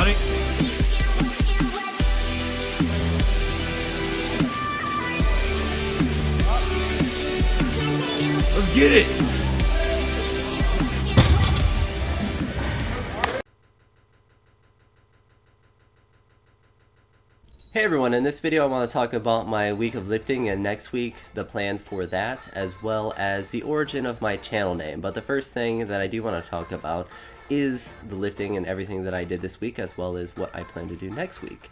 everybody. Let's get it. Hey everyone, in this video I want to talk about my week of lifting and next week the plan for that, as well as the origin of my channel name. But the first thing that I do want to talk about is the lifting and everything that I did this week, as well as what I plan to do next week.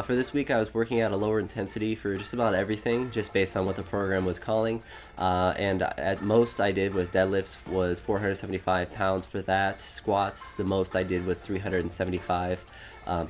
For this week I was working at a lower intensity for just about everything, just based on what the program was calling. And at most I did was deadlifts was 475 pounds for that. Squats, the most I did was 375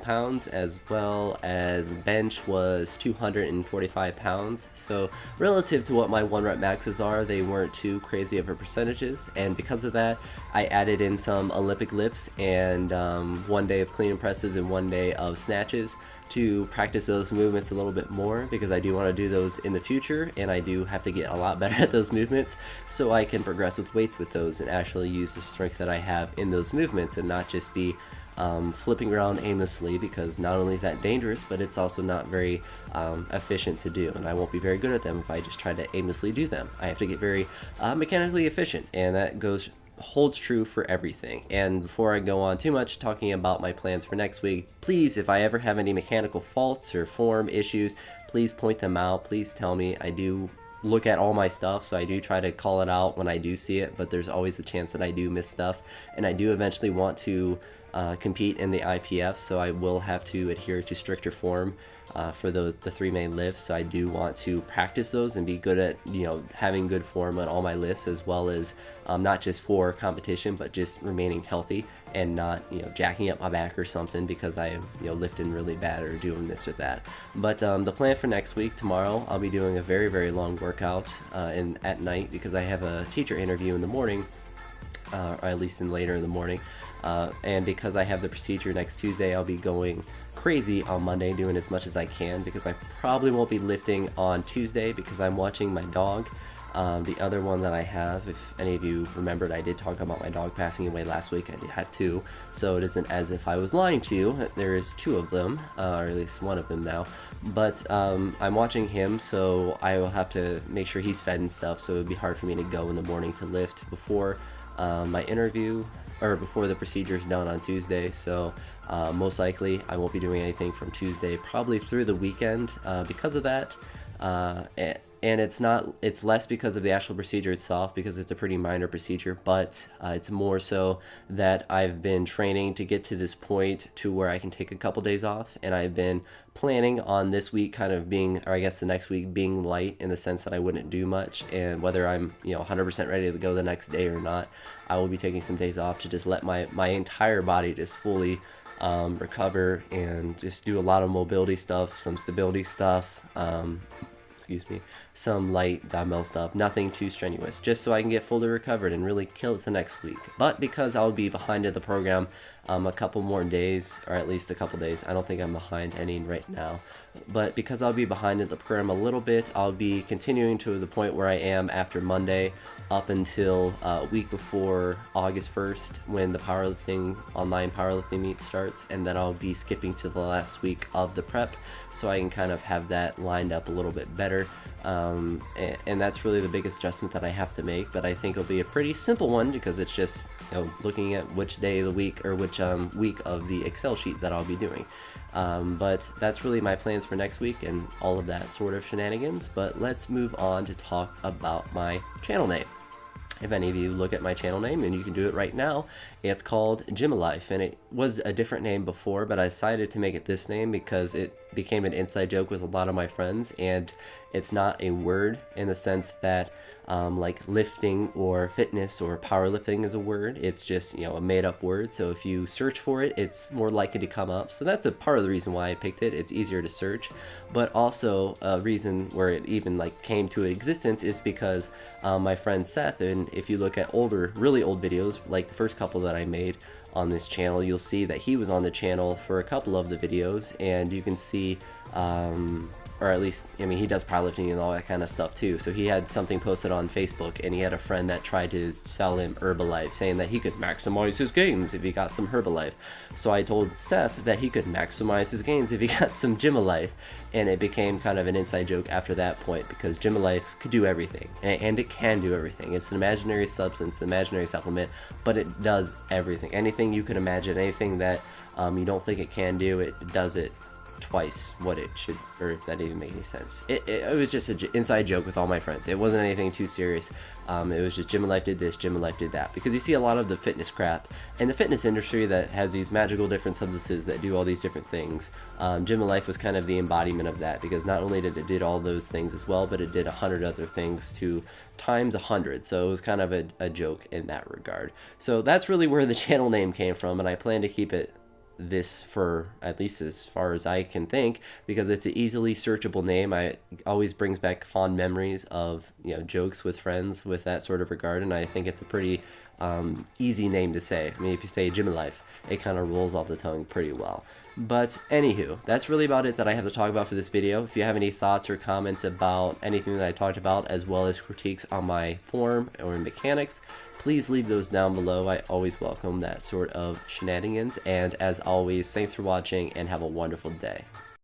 pounds, as well as bench was 245 pounds. So relative to what my 1 rep maxes are, they weren't too crazy of a percentages, and because of that I added in some Olympic lifts and 1 day of clean and presses and 1 day of snatches to practice those movements a little bit more, because I do want to do those in the future and I do have to get a lot better at those movements so I can progress with weights with those and actually use the strength that I have in those movements and not just be flipping around aimlessly, because not only is that dangerous, but it's also not very efficient to do, and I won't be very good at them if I just try to aimlessly do them. I have to get very mechanically efficient, and that holds true for everything. And before I go on too much talking about my plans for next week, please, if I ever have any mechanical faults or form issues, please point them out. Please tell me. I do look at all my stuff, so I do try to call it out when I do see it, but there's always a chance that I do miss stuff, and I do eventually want to compete in the IPF, so I will have to adhere to stricter form for the 3 main lifts. So I do want to practice those and be good at, having good form on all my lifts, as well as not just for competition, but just remaining healthy and not, jacking up my back or something because I am, lifting really bad or doing this or that. But the plan for next week, tomorrow, I'll be doing a very, very long workout at night, because I have a teacher interview in the morning, or at least later in the morning. And because I have the procedure next Tuesday, I'll be going crazy on Monday, doing as much as I can, because I probably won't be lifting on Tuesday because I'm watching my dog. The other one that I have, if any of you remembered, I did talk about my dog passing away last week. I had 2, so it isn't as if I was lying to you. There is 2 of them, or at least 1 of them now. But I'm watching him, so I will have to make sure he's fed and stuff, so it would be hard for me to go in the morning to lift before my interview, or before the procedure is done on Tuesday. So most likely I won't be doing anything from Tuesday probably through the weekend because of that. And it's less because of the actual procedure itself, because it's a pretty minor procedure, but it's more so that I've been training to get to this point to where I can take a couple days off, and I've been planning on this week kind of being, or I guess the next week being light, in the sense that I wouldn't do much, and whether I'm 100% ready to go the next day or not, I will be taking some days off to just let my entire body just fully recover and just do a lot of mobility stuff, some stability stuff, some light dumbbell stuff, nothing too strenuous, just so I can get fully recovered and really kill it the next week. But because I'll be behind in the program a couple more days, or at least a couple days, I don't think I'm behind any right now, but because I'll be behind in the program a little bit, I'll be continuing to the point where I am after Monday up until a week before August 1st, when the online powerlifting meet starts, and then I'll be skipping to the last week of the prep, so I can kind of have that lined up a little bit better. And that's really the biggest adjustment that I have to make, but I think it'll be a pretty simple one, because it's just looking at which day of the week, or which week of the Excel sheet that I'll be doing. But that's really my plans for next week and all of that sort of shenanigans. But let's move on to talk about my channel name. If any of you look at my channel name, and you can do it right now, it's called JimALyfe, and it was a different name before, but I decided to make it this name because it became an inside joke with a lot of my friends, and it's not a word in the sense that like lifting or fitness or powerlifting is a word. It's just, a made-up word, so if you search for it, it's more likely to come up. So that's a part of the reason why I picked it. It's easier to search, but also a reason where it even came to existence is because my friend Seth, and if you look at really old videos, like the first couple that I made on this channel, you'll see that he was on the channel for a couple of the videos, and you can see or at least, I mean, he does powerlifting and all that kind of stuff too. So he had something posted on Facebook, and he had a friend that tried to sell him Herbalife, saying that he could maximize his gains if he got some Herbalife. So I told Seth that he could maximize his gains if he got some JimALyfe, and it became kind of an inside joke after that point, because JimALyfe could do everything, and it can do everything. It's an imaginary substance, an imaginary supplement, but it does everything. Anything you could imagine, anything that you don't think it can do, it does it twice what it should, or if that even make any sense. It was just an inside joke with all my friends. It wasn't anything too serious. It was just JimALyfe did this, JimALyfe did that, because you see a lot of the fitness crap and the fitness industry that has these magical different substances that do all these different things. JimALyfe was kind of the embodiment of that, because not only did it did all those things as well, but it did 100 other things to times 100. So it was kind of a joke in that regard. So that's really where the channel name came from, and I plan to keep it this for at least as far as I can think, because it's an easily searchable name. I always brings back fond memories of, you know, jokes with friends with that sort of regard, and I think it's a pretty easy name to say. I mean, if you say JimALyfe, it kind of rolls off the tongue pretty well. But anywho, that's really about it that I have to talk about for this video. If you have any thoughts or comments about anything that I talked about, as well as critiques on my form or mechanics, please leave those down below. I always welcome that sort of shenanigans. And as always, thanks for watching and have a wonderful day.